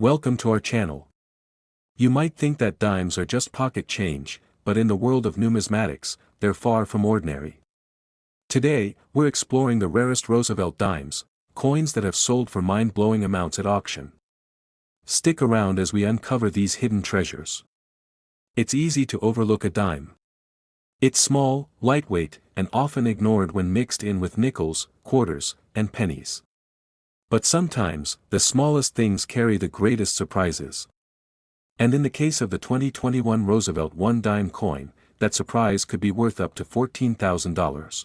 Welcome to our channel. You might think that dimes are just pocket change, but in the world of numismatics, they're far from ordinary. Today, we're exploring the rarest Roosevelt dimes, coins that have sold for mind-blowing amounts at auction. Stick around as we uncover these hidden treasures. It's easy to overlook a dime. It's small, lightweight, and often ignored when mixed in with nickels, quarters, and pennies. But sometimes, the smallest things carry the greatest surprises. And in the case of the 2021 Roosevelt 1-dime coin, that surprise could be worth up to $14,000.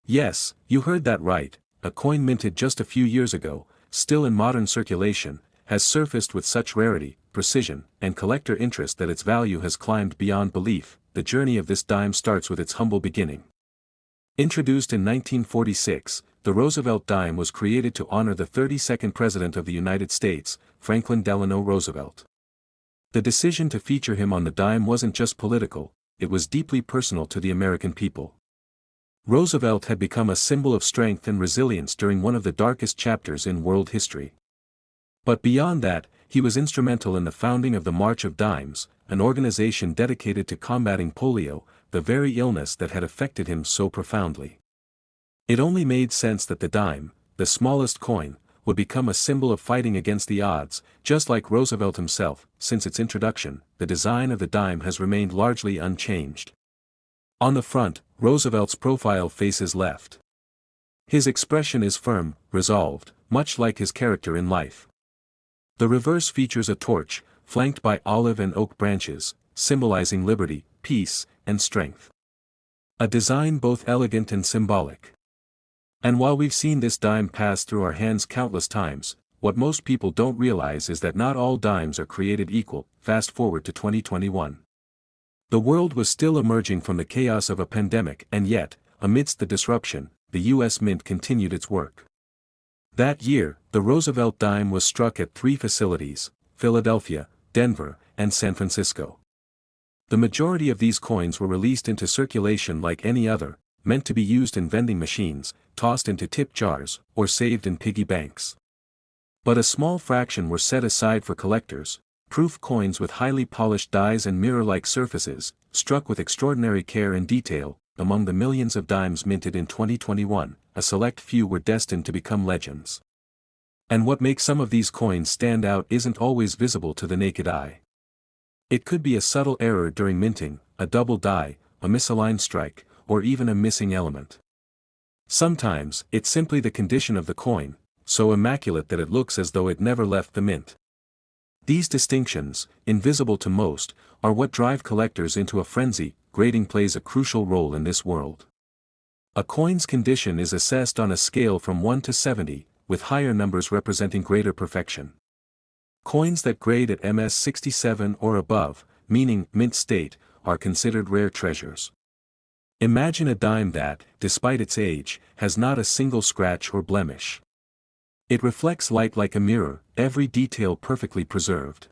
Yes, you heard that right, a coin minted just a few years ago, still in modern circulation, has surfaced with such rarity, precision, and collector interest that its value has climbed beyond belief. The journey of this dime starts with its humble beginning. Introduced in 1946, the Roosevelt dime was created to honor the 32nd President of the United States, Franklin Delano Roosevelt. The decision to feature him on the dime wasn't just political, it was deeply personal to the American people. Roosevelt had become a symbol of strength and resilience during one of the darkest chapters in world history. But beyond that, he was instrumental in the founding of the March of Dimes, an organization dedicated to combating polio, the very illness that had affected him so profoundly. It only made sense that the dime, the smallest coin, would become a symbol of fighting against the odds, just like Roosevelt himself. Since its introduction, the design of the dime has remained largely unchanged. On the front, Roosevelt's profile faces left. His expression is firm, resolved, much like his character in life. The reverse features a torch, flanked by olive and oak branches, symbolizing liberty, peace, and strength. A design both elegant and symbolic. And while we've seen this dime pass through our hands countless times, what most people don't realize is that not all dimes are created equal. Fast forward to 2021. The world was still emerging from the chaos of a pandemic, and yet, amidst the disruption, the U.S. Mint continued its work. That year, the Roosevelt dime was struck at 3 facilities: Philadelphia, Denver, and San Francisco. The majority of these coins were released into circulation like any other, meant to be used in vending machines, tossed into tip jars, or saved in piggy banks. But a small fraction were set aside for collectors, proof coins with highly polished dies and mirror-like surfaces, struck with extraordinary care and detail. Among the millions of dimes minted in 2021, a select few were destined to become legends. And what makes some of these coins stand out isn't always visible to the naked eye. It could be a subtle error during minting, a double die, a misaligned strike, or even a missing element. Sometimes, it's simply the condition of the coin, so immaculate that it looks as though it never left the mint. These distinctions, invisible to most, are what drive collectors into a frenzy. Grading plays a crucial role in this world. A coin's condition is assessed on a scale from 1 to 70, with higher numbers representing greater perfection. Coins that grade at MS 67 or above, meaning mint state, are considered rare treasures. Imagine a dime that, despite its age, has not a single scratch or blemish. It reflects light like a mirror, every detail perfectly preserved.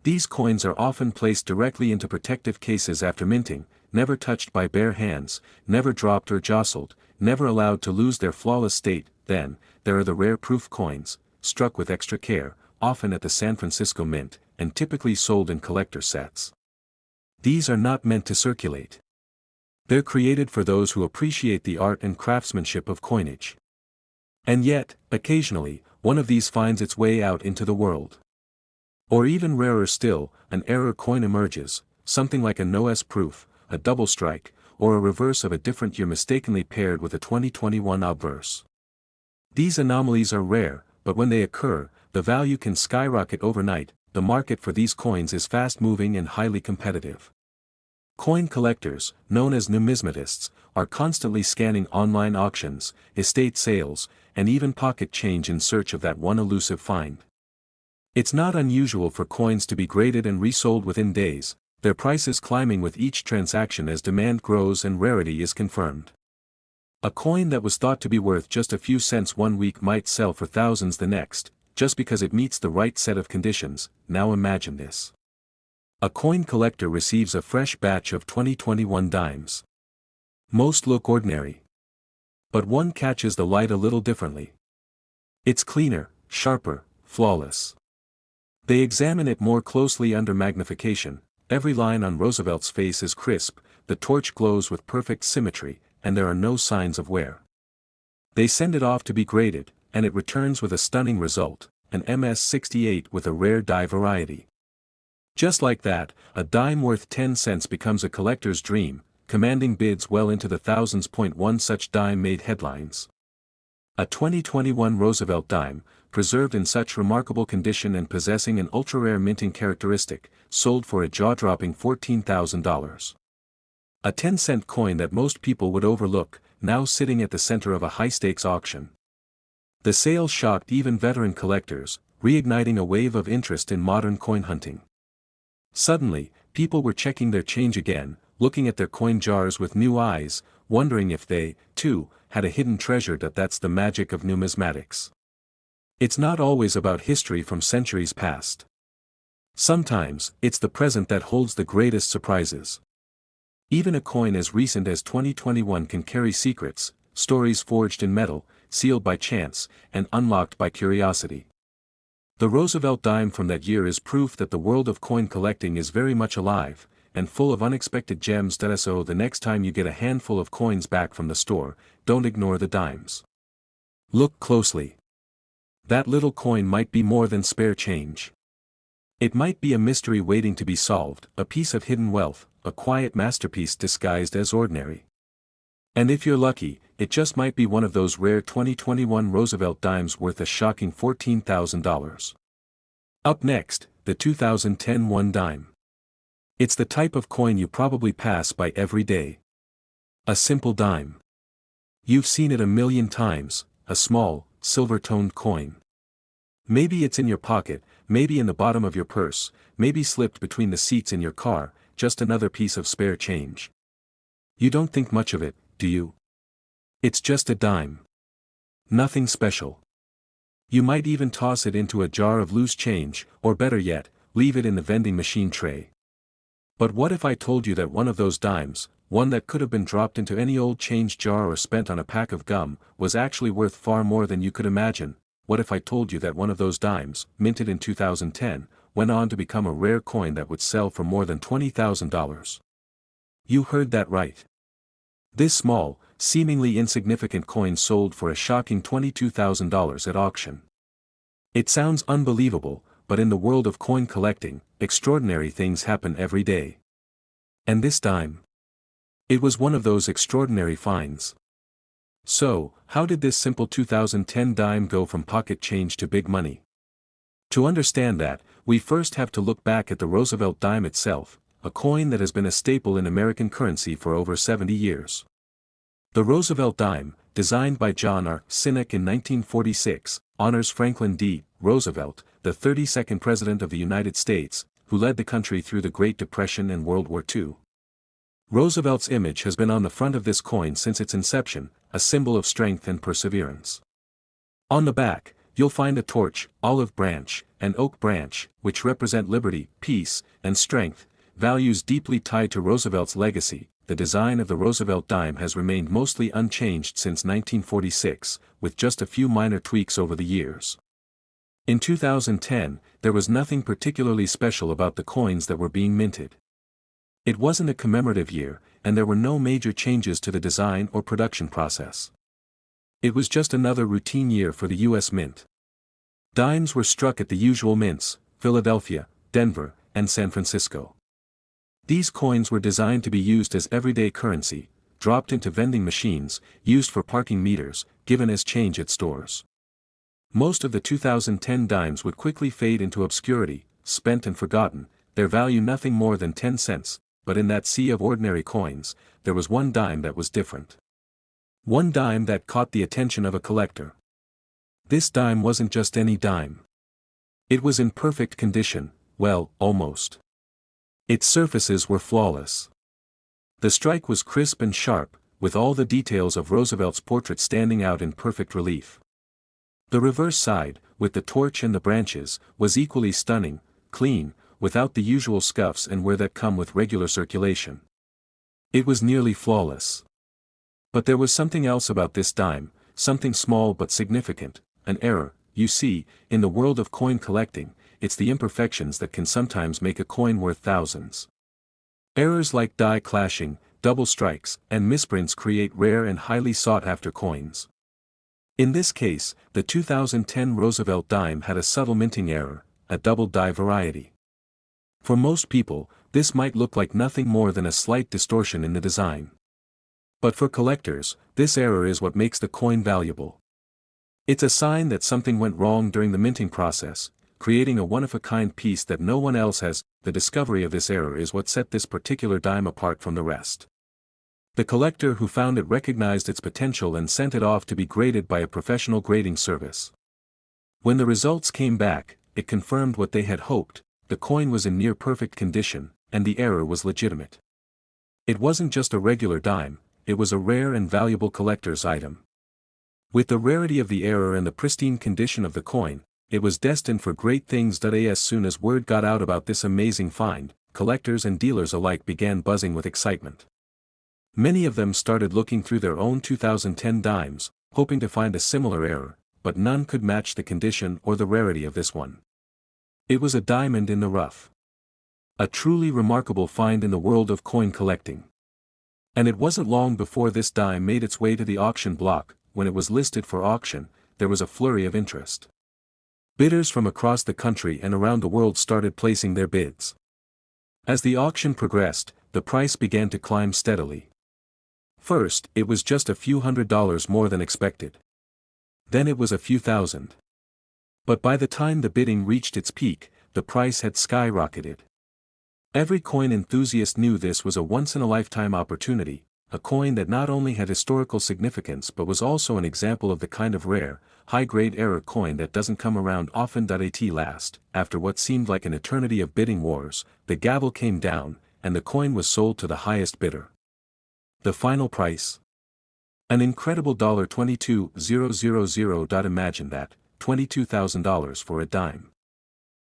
These coins are often placed directly into protective cases after minting, never touched by bare hands, never dropped or jostled, never allowed to lose their flawless state. Then, there are the rare proof coins, struck with extra care, often at the San Francisco Mint, and typically sold in collector sets. These are not meant to circulate. They're created for those who appreciate the art and craftsmanship of coinage. And yet, occasionally, one of these finds its way out into the world. Or even rarer still, an error coin emerges, something like a no-S proof, a double strike, or a reverse of a different year mistakenly paired with a 2021 obverse. These anomalies are rare, but when they occur, the value can skyrocket overnight. The market for these coins is fast-moving and highly competitive. Coin collectors, known as numismatists, are constantly scanning online auctions, estate sales, and even pocket change in search of that one elusive find. It's not unusual for coins to be graded and resold within days, their prices climbing with each transaction as demand grows and rarity is confirmed. A coin that was thought to be worth just a few cents one week might sell for thousands the next, just because it meets the right set of conditions. Now imagine this. A coin collector receives a fresh batch of 2021 dimes. Most look ordinary. But one catches the light a little differently. It's cleaner, sharper, flawless. They examine it more closely under magnification. Every line on Roosevelt's face is crisp, the torch glows with perfect symmetry, and there are no signs of wear. They send it off to be graded, and it returns with a stunning result, an MS-68 with a rare die variety. Just like that, a dime worth 10 cents becomes a collector's dream, commanding bids well into the thousands. One such dime made headlines. A 2021 Roosevelt dime, preserved in such remarkable condition and possessing an ultra-rare minting characteristic, sold for a jaw-dropping $14,000. A 10-cent coin that most people would overlook, now sitting at the center of a high-stakes auction. The sale shocked even veteran collectors, reigniting a wave of interest in modern coin hunting. Suddenly, people were checking their change again, looking at their coin jars with new eyes, wondering if they, too, had a hidden treasure. That's the magic of numismatics. It's not always about history from centuries past. Sometimes, it's the present that holds the greatest surprises. Even a coin as recent as 2021 can carry secrets, stories forged in metal, sealed by chance, and unlocked by curiosity. The Roosevelt dime from that year is proof that the world of coin collecting is very much alive, and full of unexpected gems. So the next time you get a handful of coins back from the store, don't ignore the dimes. Look closely. That little coin might be more than spare change. It might be a mystery waiting to be solved, a piece of hidden wealth, a quiet masterpiece disguised as ordinary. And if you're lucky, it just might be one of those rare 2021 Roosevelt dimes worth a shocking $14,000. Up next, the 2010 one dime. It's the type of coin you probably pass by every day. A simple dime. You've seen it a million times, a small, silver-toned coin. Maybe it's in your pocket, maybe in the bottom of your purse, maybe slipped between the seats in your car, just another piece of spare change. You don't think much of it, do you? It's just a dime. Nothing special. You might even toss it into a jar of loose change, or better yet, leave it in the vending machine tray. But what if I told you that one of those dimes, one that could have been dropped into any old change jar or spent on a pack of gum, was actually worth far more than you could imagine? What if I told you that one of those dimes, minted in 2010, went on to become a rare coin that would sell for more than $20,000? You heard that right. This small, seemingly insignificant coin sold for a shocking $22,000 at auction. It sounds unbelievable, but in the world of coin collecting, extraordinary things happen every day. And this dime? It was one of those extraordinary finds. So, how did this simple 2010 dime go from pocket change to big money? To understand that, we first have to look back at the Roosevelt dime itself, a coin that has been a staple in American currency for over 70 years. The Roosevelt dime, designed by John R. Sinek in 1946, honors Franklin D. Roosevelt, the 32nd President of the United States, who led the country through the Great Depression and World War II. Roosevelt's image has been on the front of this coin since its inception, a symbol of strength and perseverance. On the back, you'll find a torch, olive branch, and oak branch, which represent liberty, peace, and strength, values deeply tied to Roosevelt's legacy. The design of the Roosevelt dime has remained mostly unchanged since 1946, with just a few minor tweaks over the years. In 2010, there was nothing particularly special about the coins that were being minted. It wasn't a commemorative year, and there were no major changes to the design or production process. It was just another routine year for the U.S. Mint. Dimes were struck at the usual mints, Philadelphia, Denver, and San Francisco. These coins were designed to be used as everyday currency, dropped into vending machines, used for parking meters, given as change at stores. Most of the 2010 dimes would quickly fade into obscurity, spent and forgotten, their value nothing more than 10 cents, but in that sea of ordinary coins, there was one dime that was different. One dime that caught the attention of a collector. This dime wasn't just any dime. It was in perfect condition, well, almost. Its surfaces were flawless. The strike was crisp and sharp, with all the details of Roosevelt's portrait standing out in perfect relief. The reverse side, with the torch and the branches, was equally stunning, clean, without the usual scuffs and wear that come with regular circulation. It was nearly flawless. But there was something else about this dime, something small but significant, an error. You see, in the world of coin collecting, it's the imperfections that can sometimes make a coin worth thousands. Errors like die clashing, double strikes, and misprints create rare and highly sought-after coins. In this case, the 2010 Roosevelt dime had a subtle minting error, a double die variety. For most people, this might look like nothing more than a slight distortion in the design. But for collectors, this error is what makes the coin valuable. It's a sign that something went wrong during the minting process, creating a one-of-a-kind piece that no one else has. The discovery of this error is what set this particular dime apart from the rest. The collector who found it recognized its potential and sent it off to be graded by a professional grading service. When the results came back, it confirmed what they had hoped: the coin was in near-perfect condition, and the error was legitimate. It wasn't just a regular dime, it was a rare and valuable collector's item. With the rarity of the error and the pristine condition of the coin, it was destined for great things. As soon as word got out about this amazing find, collectors and dealers alike began buzzing with excitement. Many of them started looking through their own 2010 dimes, hoping to find a similar error, but none could match the condition or the rarity of this one. It was a diamond in the rough. A truly remarkable find in the world of coin collecting. And it wasn't long before this dime made its way to the auction block. When it was listed for auction, there was a flurry of interest. Bidders from across the country and around the world started placing their bids. As the auction progressed, the price began to climb steadily. First, it was just a few $100s more than expected. Then it was a few thousand. But by the time the bidding reached its peak, the price had skyrocketed. Every coin enthusiast knew this was a once-in-a-lifetime opportunity, a coin that not only had historical significance but was also an example of the kind of rare, high-grade error coin that doesn't come around often. At last, after what seemed like an eternity of bidding wars, the gavel came down, and the coin was sold to the highest bidder. The final price? An incredible $22,000. Imagine that, $22,000 for a dime.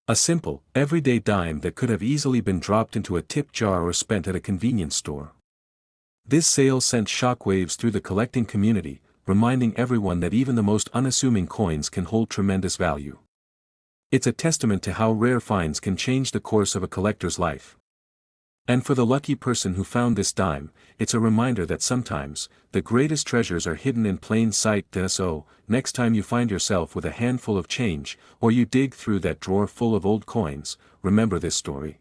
A simple, everyday dime that could have easily been dropped into a tip jar or spent at a convenience store. This sale sent shockwaves through the collecting community, reminding everyone that even the most unassuming coins can hold tremendous value. It's a testament to how rare finds can change the course of a collector's life. And for the lucky person who found this dime, it's a reminder that sometimes, the greatest treasures are hidden in plain sight. So, next time you find yourself with a handful of change, or you dig through that drawer full of old coins, remember this story.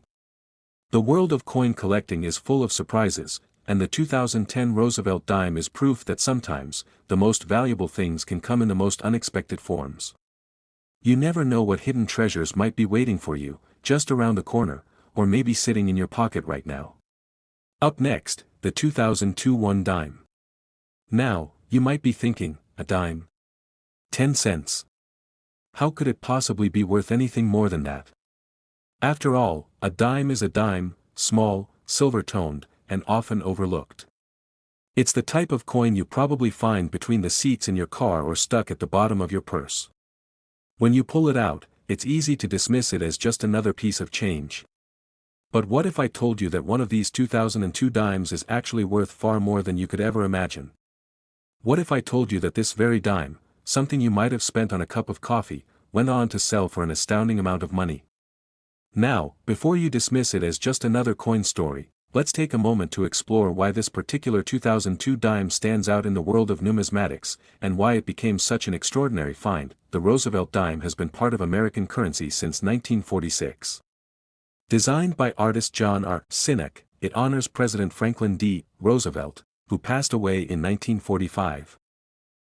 The world of coin collecting is full of surprises, and the 2010 Roosevelt dime is proof that sometimes, the most valuable things can come in the most unexpected forms. You never know what hidden treasures might be waiting for you, just around the corner, or maybe sitting in your pocket right now. Up next, the 2002 one dime. Now, you might be thinking, a dime? 10 cents. How could it possibly be worth anything more than that? After all, a dime is a dime, small, silver-toned, and often overlooked. It's the type of coin you probably find between the seats in your car or stuck at the bottom of your purse. When you pull it out, it's easy to dismiss it as just another piece of change. But what if I told you that one of these 2002 dimes is actually worth far more than you could ever imagine? What if I told you that this very dime, something you might have spent on a cup of coffee, went on to sell for an astounding amount of money? Now, before you dismiss it as just another coin story, let's take a moment to explore why this particular 2002 dime stands out in the world of numismatics, and why it became such an extraordinary find. The Roosevelt dime has been part of American currency since 1946. Designed by artist John R. Sinek, it honors President Franklin D. Roosevelt, who passed away in 1945.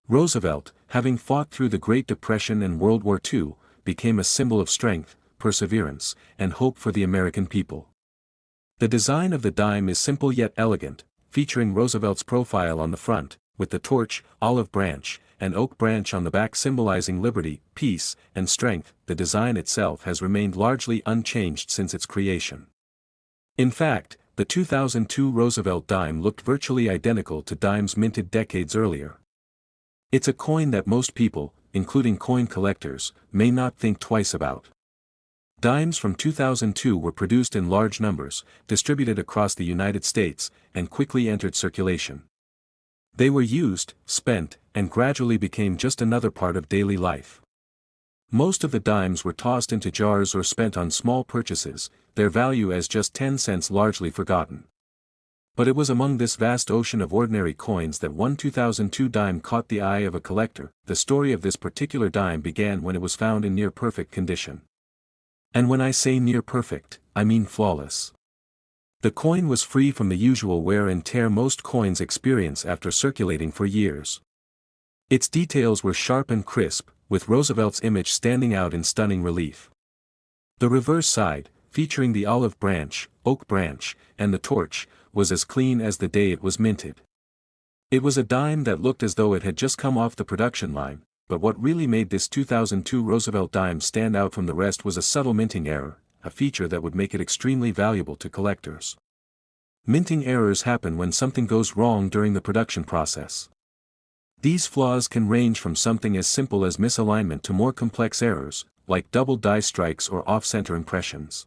Roosevelt, having fought through the Great Depression and World War II, became a symbol of strength, perseverance, and hope for the American people. The design of the dime is simple yet elegant, featuring Roosevelt's profile on the front, with the torch, olive branch, and oak branch on the back symbolizing liberty, peace, and strength. The design itself has remained largely unchanged since its creation. In fact, the 2002 Roosevelt dime looked virtually identical to dimes minted decades earlier. It's a coin that most people, including coin collectors, may not think twice about. Dimes from 2002 were produced in large numbers, distributed across the United States, and quickly entered circulation. They were used, spent, and gradually became just another part of daily life. Most of the dimes were tossed into jars or spent on small purchases, their value as just 10 cents largely forgotten. But it was among this vast ocean of ordinary coins that one 2002 dime caught the eye of a collector. The story of this particular dime began when it was found in near-perfect condition. And when I say near-perfect, I mean flawless. The coin was free from the usual wear and tear most coins experience after circulating for years. Its details were sharp and crisp, with Roosevelt's image standing out in stunning relief. The reverse side, featuring the olive branch, oak branch, and the torch, was as clean as the day it was minted. It was a dime that looked as though it had just come off the production line, but what really made this 2002 Roosevelt dime stand out from the rest was a subtle minting error, a feature that would make it extremely valuable to collectors. Minting errors happen when something goes wrong during the production process. These flaws can range from something as simple as misalignment to more complex errors, like double die strikes or off-center impressions.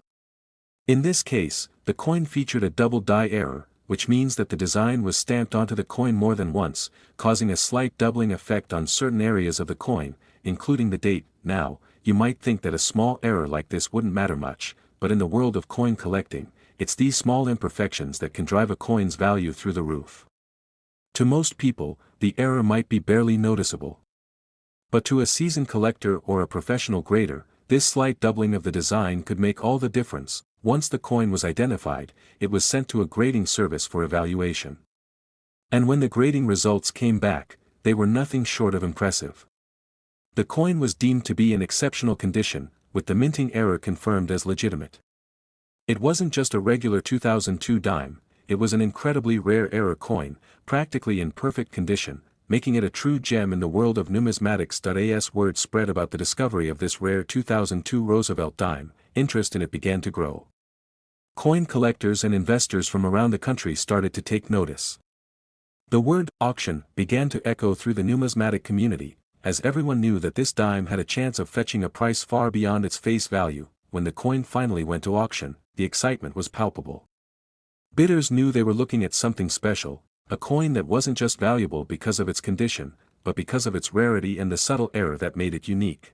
In this case, the coin featured a double die error, which means that the design was stamped onto the coin more than once, causing a slight doubling effect on certain areas of the coin, including the date. Now, you might think that a small error like this wouldn't matter much, but in the world of coin collecting, it's these small imperfections that can drive a coin's value through the roof. To most people, the error might be barely noticeable. But to a seasoned collector or a professional grader, this slight doubling of the design could make all the difference. Once the coin was identified, it was sent to a grading service for evaluation. And when the grading results came back, they were nothing short of impressive. The coin was deemed to be in exceptional condition, with the minting error confirmed as legitimate. It wasn't just a regular 2002 dime, it was an incredibly rare error coin, practically in perfect condition, making it a true gem in the world of numismatics. As word spread about the discovery of this rare 2002 Roosevelt dime, interest in it began to grow. Coin collectors and investors from around the country started to take notice. The word auction began to echo through the numismatic community, as everyone knew that this dime had a chance of fetching a price far beyond its face value. When the coin finally went to auction, the excitement was palpable. Bidders knew they were looking at something special, a coin that wasn't just valuable because of its condition, but because of its rarity and the subtle error that made it unique.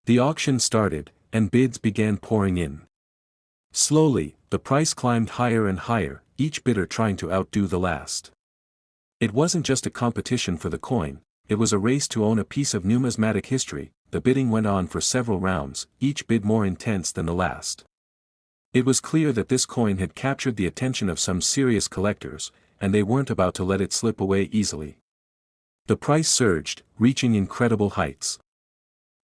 The auction started, and bids began pouring in. Slowly, the price climbed higher and higher, each bidder trying to outdo the last. It wasn't just a competition for the coin, it was a race to own a piece of numismatic history. The bidding went on for several rounds, each bid more intense than the last. It was clear that this coin had captured the attention of some serious collectors, and they weren't about to let it slip away easily. The price surged, reaching incredible heights.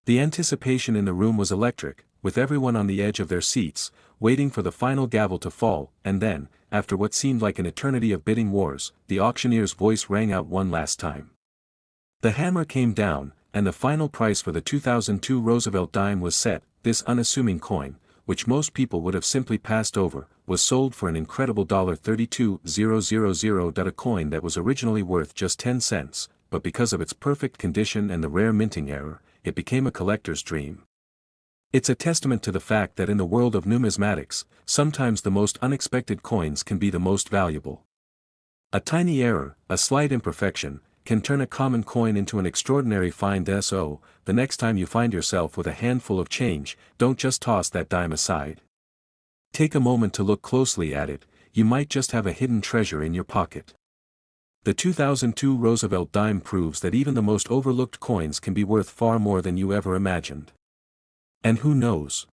The anticipation in the room was electric, with everyone on the edge of their seats, waiting for the final gavel to fall. And then, after what seemed like an eternity of bidding wars, the auctioneer's voice rang out one last time. The hammer came down, and the final price for the 2002 Roosevelt dime was set. This unassuming coin, which most people would have simply passed over, was sold for an incredible $32,000. A coin that was originally worth just 10 cents, but because of its perfect condition and the rare minting error, it became a collector's dream. It's a testament to the fact that in the world of numismatics, sometimes the most unexpected coins can be the most valuable. A tiny error, a slight imperfection, can turn a common coin into an extraordinary find. So, the next time you find yourself with a handful of change, don't just toss that dime aside. Take a moment to look closely at it. You might just have a hidden treasure in your pocket. The 2002 Roosevelt dime proves that even the most overlooked coins can be worth far more than you ever imagined. And who knows?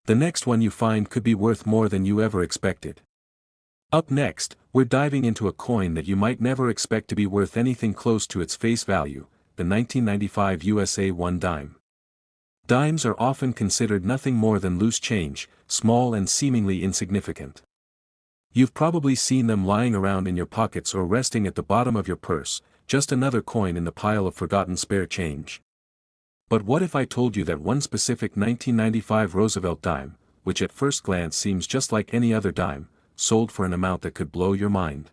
The next one you find could be worth more than you ever expected. Up next, we're diving into a coin that you might never expect to be worth anything close to its face value, the 1995 USA 1 dime. Dimes are often considered nothing more than loose change, small and seemingly insignificant. You've probably seen them lying around in your pockets or resting at the bottom of your purse, just another coin in the pile of forgotten spare change. But what if I told you that one specific 1995 Roosevelt dime, which at first glance seems just like any other dime, sold for an amount that could blow your mind?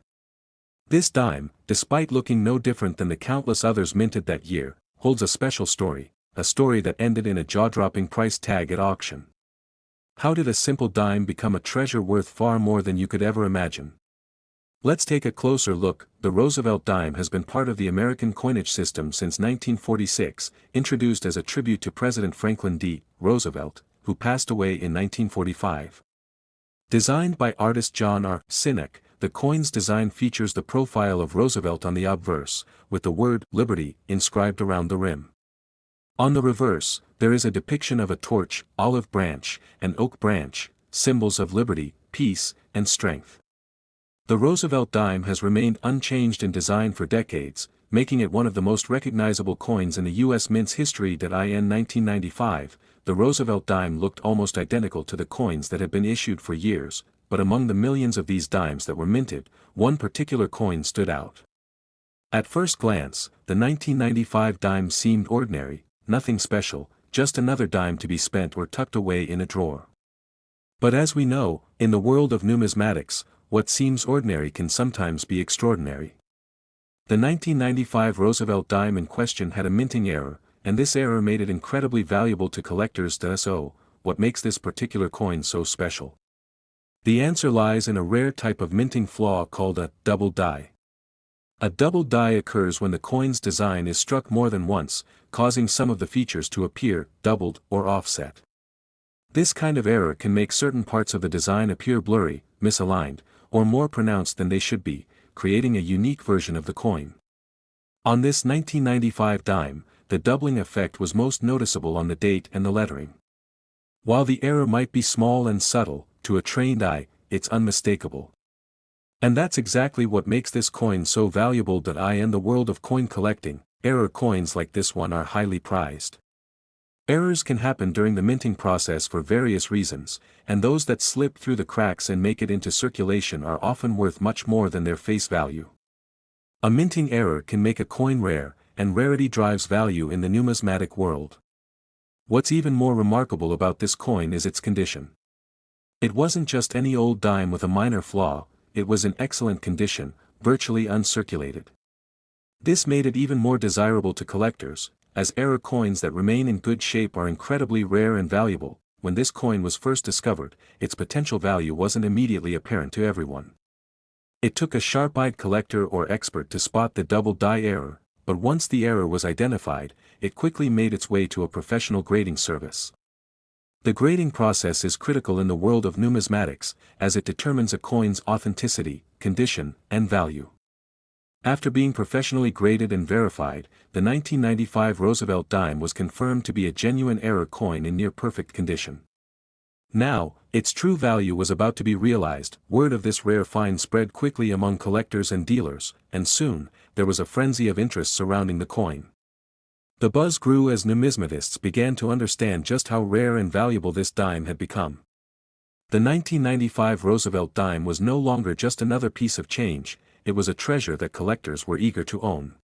This dime, despite looking no different than the countless others minted that year, holds a special story, a story that ended in a jaw-dropping price tag at auction. How did a simple dime become a treasure worth far more than you could ever imagine? Let's take a closer look. The Roosevelt dime has been part of the American coinage system since 1946, introduced as a tribute to President Franklin D. Roosevelt, who passed away in 1945. Designed by artist John R. Sinek, the coin's design features the profile of Roosevelt on the obverse, with the word "Liberty" inscribed around the rim. On the reverse, there is a depiction of a torch, olive branch, and oak branch, symbols of liberty, peace, and strength. The Roosevelt dime has remained unchanged in design for decades, making it one of the most recognizable coins in the U.S. mint's history. In 1995, the Roosevelt dime looked almost identical to the coins that had been issued for years, but among the millions of these dimes that were minted, one particular coin stood out. At first glance, the 1995 dime seemed ordinary, nothing special, just another dime to be spent or tucked away in a drawer. But as we know, in the world of numismatics, what seems ordinary can sometimes be extraordinary. The 1995 Roosevelt dime in question had a minting error, and this error made it incredibly valuable to collectors. So, what makes this particular coin so special? The answer lies in a rare type of minting flaw called a double die. A double die occurs when the coin's design is struck more than once, causing some of the features to appear doubled or offset. This kind of error can make certain parts of the design appear blurry, misaligned, or more pronounced than they should be, creating a unique version of the coin. On this 1995 dime, the doubling effect was most noticeable on the date and the lettering. While the error might be small and subtle, to a trained eye, it's unmistakable. And that's exactly what makes this coin so valuable. In the world of coin collecting, error coins like this one are highly prized. Errors can happen during the minting process for various reasons, and those that slip through the cracks and make it into circulation are often worth much more than their face value. A minting error can make a coin rare, and rarity drives value in the numismatic world. What's even more remarkable about this coin is its condition. It wasn't just any old dime with a minor flaw, it was in excellent condition, virtually uncirculated. This made it even more desirable to collectors, as error coins that remain in good shape are incredibly rare and valuable. When this coin was first discovered, its potential value wasn't immediately apparent to everyone. It took a sharp-eyed collector or expert to spot the double die error, but once the error was identified, it quickly made its way to a professional grading service. The grading process is critical in the world of numismatics, as it determines a coin's authenticity, condition, and value. After being professionally graded and verified, the 1995 Roosevelt dime was confirmed to be a genuine error coin in near-perfect condition. Now, its true value was about to be realized. Word of this rare find spread quickly among collectors and dealers, and soon, there was a frenzy of interest surrounding the coin. The buzz grew as numismatists began to understand just how rare and valuable this dime had become. The 1995 Roosevelt dime was no longer just another piece of change, it was a treasure that collectors were eager to own.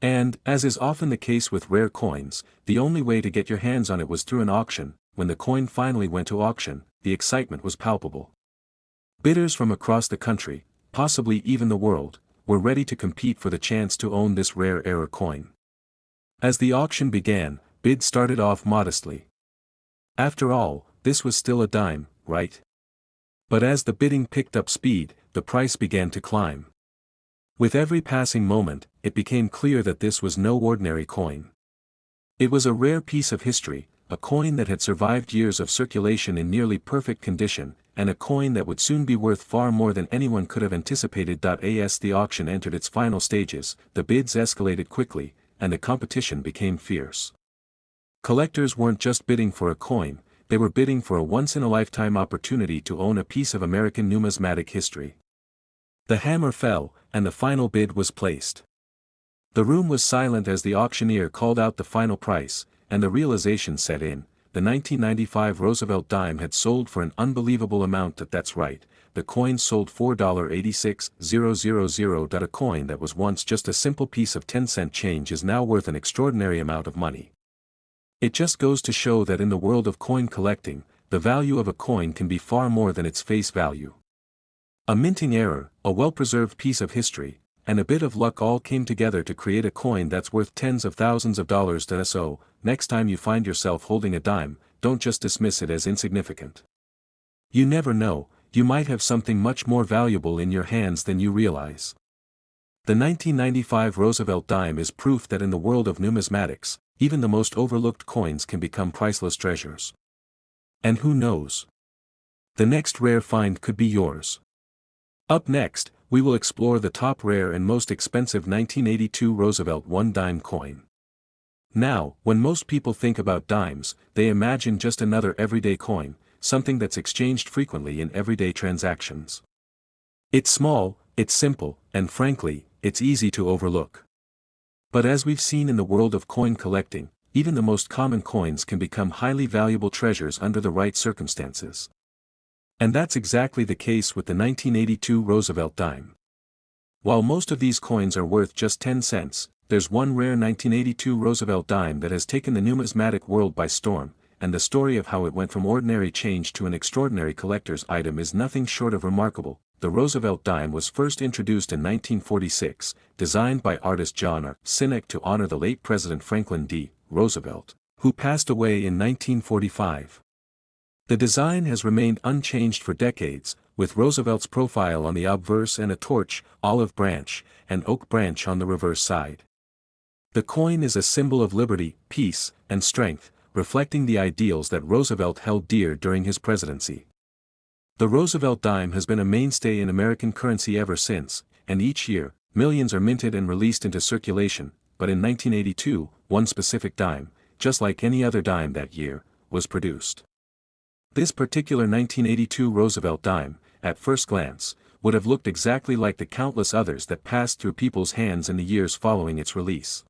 And, as is often the case with rare coins, the only way to get your hands on it was through an auction. When the coin finally went to auction, the excitement was palpable. Bidders from across the country, possibly even the world, were ready to compete for the chance to own this rare error coin. As the auction began, bids started off modestly. After all, this was still a dime, right? But as the bidding picked up speed, the price began to climb. With every passing moment, it became clear that this was no ordinary coin. It was a rare piece of history, a coin that had survived years of circulation in nearly perfect condition, and a coin that would soon be worth far more than anyone could have anticipated. As the auction entered its final stages, the bids escalated quickly, and the competition became fierce. Collectors weren't just bidding for a coin, they were bidding for a once-in-a-lifetime opportunity to own a piece of American numismatic history. The hammer fell, and the final bid was placed. The room was silent as the auctioneer called out the final price, and the realization set in: the 1995 Roosevelt dime had sold for an unbelievable amount. That's right, the coin sold for $4.86000. A coin that was once just a simple piece of 10-cent change is now worth an extraordinary amount of money. It just goes to show that in the world of coin collecting, the value of a coin can be far more than its face value. A minting error, a well-preserved piece of history, and a bit of luck all came together to create a coin that's worth tens of thousands of dollars. So, next time you find yourself holding a dime, don't just dismiss it as insignificant. You never know, you might have something much more valuable in your hands than you realize. The 1995 Roosevelt dime is proof that in the world of numismatics, even the most overlooked coins can become priceless treasures. And who knows? The next rare find could be yours. Up next, we will explore the top rare and most expensive 1982 Roosevelt one-dime coin. Now, when most people think about dimes, they imagine just another everyday coin, something that's exchanged frequently in everyday transactions. It's small, it's simple, and frankly, it's easy to overlook. But as we've seen in the world of coin collecting, even the most common coins can become highly valuable treasures under the right circumstances. And that's exactly the case with the 1982 Roosevelt dime. While most of these coins are worth just 10 cents, there's one rare 1982 Roosevelt dime that has taken the numismatic world by storm, and the story of how it went from ordinary change to an extraordinary collector's item is nothing short of remarkable. The Roosevelt dime was first introduced in 1946, designed by artist John R. Sinek to honor the late President Franklin D. Roosevelt, who passed away in 1945. The design has remained unchanged for decades, with Roosevelt's profile on the obverse and a torch, olive branch, and oak branch on the reverse side. The coin is a symbol of liberty, peace, and strength, reflecting the ideals that Roosevelt held dear during his presidency. The Roosevelt dime has been a mainstay in American currency ever since, and each year, millions are minted and released into circulation, but in 1982, one specific dime, just like any other dime that year, was produced. This particular 1982 Roosevelt dime, at first glance, would have looked exactly like the countless others that passed through people's hands in the years following its release.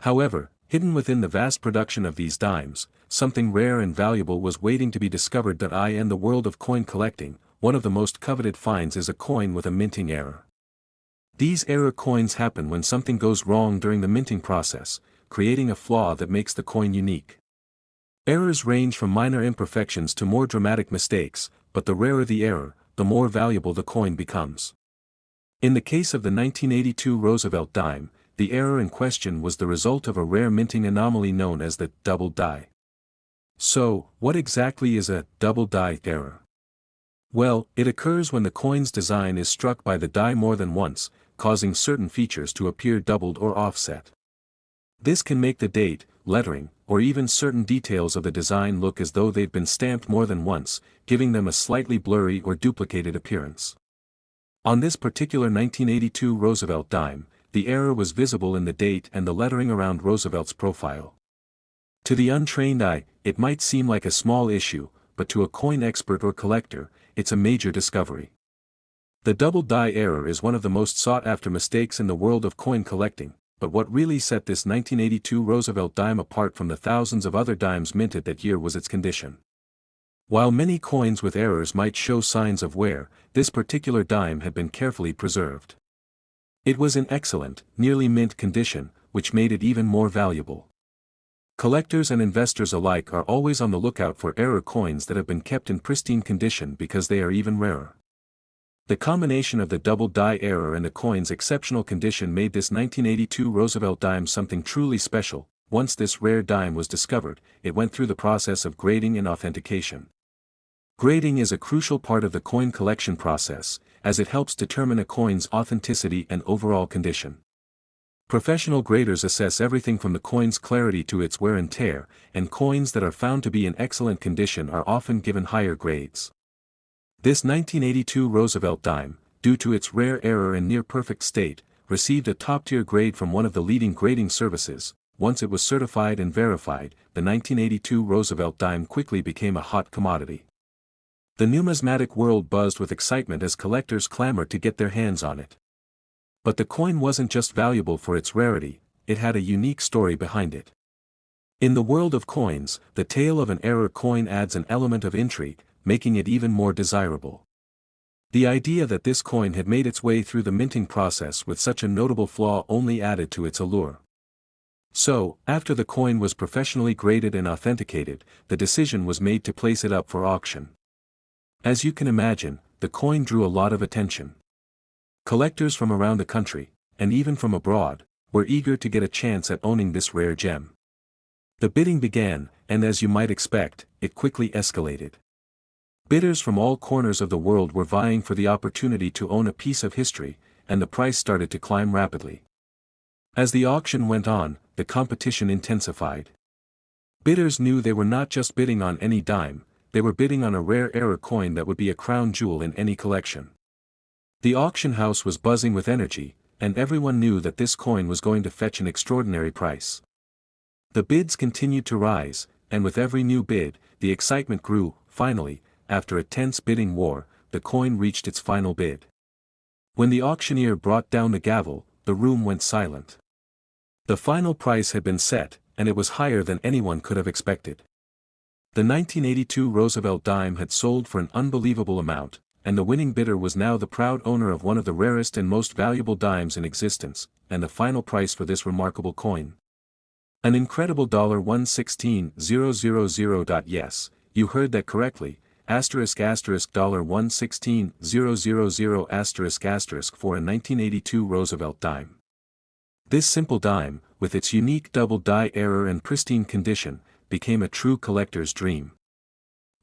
However, hidden within the vast production of these dimes, something rare and valuable was waiting to be discovered. In the world of coin collecting, one of the most coveted finds is a coin with a minting error. These error coins happen when something goes wrong during the minting process, creating a flaw that makes the coin unique. Errors range from minor imperfections to more dramatic mistakes, but the rarer the error, the more valuable the coin becomes. In the case of the 1982 Roosevelt dime, the error in question was the result of a rare minting anomaly known as the double die. So, what exactly is a double die error? Well, it occurs when the coin's design is struck by the die more than once, causing certain features to appear doubled or offset. This can make the date, lettering, or even certain details of the design look as though they've been stamped more than once, giving them a slightly blurry or duplicated appearance. On this particular 1982 Roosevelt dime, the error was visible in the date and the lettering around Roosevelt's profile. To the untrained eye, it might seem like a small issue, but to a coin expert or collector, it's a major discovery. The double die error is one of the most sought-after mistakes in the world of coin collecting, but what really set this 1982 Roosevelt dime apart from the thousands of other dimes minted that year was its condition. While many coins with errors might show signs of wear, this particular dime had been carefully preserved. It was in excellent, nearly mint condition, which made it even more valuable. Collectors and investors alike are always on the lookout for error coins that have been kept in pristine condition because they are even rarer. The combination of the double die error and the coin's exceptional condition made this 1982 Roosevelt dime something truly special. Once this rare dime was discovered, it went through the process of grading and authentication. Grading is a crucial part of the coin collection process, as it helps determine a coin's authenticity and overall condition. Professional graders assess everything from the coin's clarity to its wear and tear, and coins that are found to be in excellent condition are often given higher grades. This 1982 Roosevelt dime, due to its rare error and near-perfect state, received a top-tier grade from one of the leading grading services. Once it was certified and verified, the 1982 Roosevelt dime quickly became a hot commodity. The numismatic world buzzed with excitement as collectors clamored to get their hands on it. But the coin wasn't just valuable for its rarity, it had a unique story behind it. In the world of coins, the tale of an error coin adds an element of intrigue, making it even more desirable. The idea that this coin had made its way through the minting process with such a notable flaw only added to its allure. So, after the coin was professionally graded and authenticated, the decision was made to place it up for auction. As you can imagine, the coin drew a lot of attention. Collectors from around the country, and even from abroad, were eager to get a chance at owning this rare gem. The bidding began, and as you might expect, it quickly escalated. Bidders from all corners of the world were vying for the opportunity to own a piece of history, and the price started to climb rapidly. As the auction went on, the competition intensified. Bidders knew they were not just bidding on any dime, they were bidding on a rare era coin that would be a crown jewel in any collection. The auction house was buzzing with energy, and everyone knew that this coin was going to fetch an extraordinary price. The bids continued to rise, and with every new bid, the excitement grew. Finally, after a tense bidding war, the coin reached its final bid. When the auctioneer brought down the gavel, the room went silent. The final price had been set, and it was higher than anyone could have expected. The 1982 Roosevelt dime had sold for an unbelievable amount, and the winning bidder was now the proud owner of one of the rarest and most valuable dimes in existence, and the final price for this remarkable coin. An incredible $116,000. Yes, you heard that correctly, $116,000 for a 1982 Roosevelt dime. This simple dime, with its unique double die error and pristine condition, became a true collector's dream.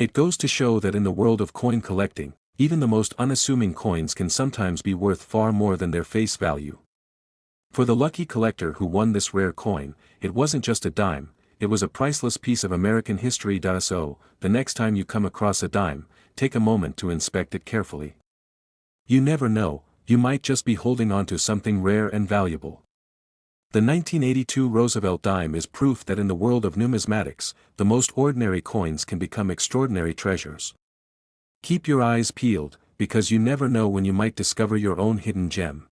It goes to show that in the world of coin collecting, even the most unassuming coins can sometimes be worth far more than their face value. For the lucky collector who won this rare coin, it wasn't just a dime, it was a priceless piece of American history. So, the next time you come across a dime, take a moment to inspect it carefully. You never know, you might just be holding on to something rare and valuable. The 1982 Roosevelt dime is proof that in the world of numismatics, the most ordinary coins can become extraordinary treasures. Keep your eyes peeled, because you never know when you might discover your own hidden gem.